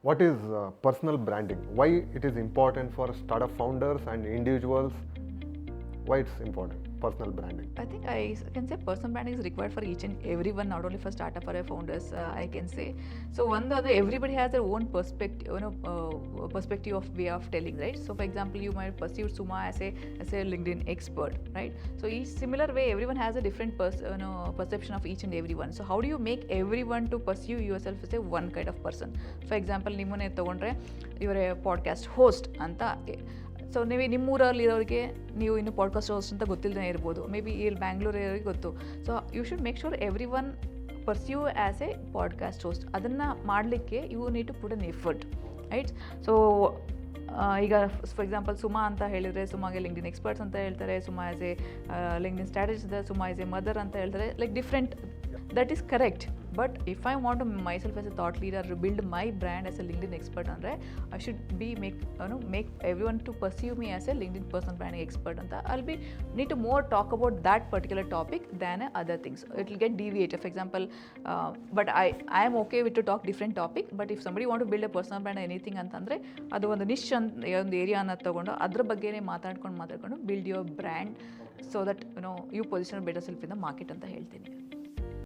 what is personal branding? Why it is important for startup founders and individuals? Why it's important, personal branding? I think I can say personal branding is required for each and everyone, not only for startup or founders. I can say so. One the other, everybody has their own perspective, perspective of way of telling, right? So, for example, you might perceive Suma as a LinkedIn expert, right? So, each similar way, everyone has a different perception of each and everyone. So, how do you make everyone to perceive yourself as a one kind of person? For example, ನಿಮ್ಮನ್ನೇ ತಗೊಂಡ್ರೆ ಇವರೇ podcast host ಅಂತ. So ನೀವು ನಿಮ್ಮೂರಲ್ಲಿರೋರಿಗೆ ನೀವು ಇನ್ನು podcast host ಅಂತ ಗೊತ್ತಿಲ್ಲದೇ ಇರ್ಬೋದು, ಮೇ ಬಿ ಇಲ್ಲಿ ಬ್ಯಾಂಗ್ಳೂರಿಗೆ ಗೊತ್ತು. So you should make sure everyone pursue as a podcast host. ಅದನ್ನು ಮಾಡಲಿಕ್ಕೆ you need to put an effort, right? So ಈಗ ಫಾರ್ ಎಕ್ಸಾಂಪಲ್ ಸುಮಾ ಅಂತ ಹೇಳಿದರೆ ಸುಮಾಗೆ ಲಿಂಕ್ಡಿನ್ ಎಕ್ಸ್ಪರ್ಟ್ಸ್ ಅಂತ ಹೇಳ್ತಾರೆ, Suma as a LinkedIn strategist ಅಂತ, ಸುಮಾ ಆ್ಯಸ್ ಎ ಮದರ್ ಅಂತ ಹೇಳ್ತಾರೆ, like different. That is correct. But if I want to myself as a thought leader, build my brand as a LinkedIn expert ಅಂದರೆ I should be make everyone to perceive me as a LinkedIn personal branding expert ಅಂತ. I'll be need to more talk about that particular topic than other things. It will get deviated. For example, but I am okay with to talk different topic, but if somebody want to build a personal brand anything ಅಂತಂದರೆ ಅದು ಒಂದು ನಿಶ್ ಅಂತ ಒಂದು ಏರಿಯಾನ ತೊಗೊಂಡು ಅದ್ರ ಬಗ್ಗೆನೇ ಮಾತಾಡ್ಕೊಂಡು build your brand so that you position better self in the market ಅಂತ ಹೇಳ್ತೀನಿ.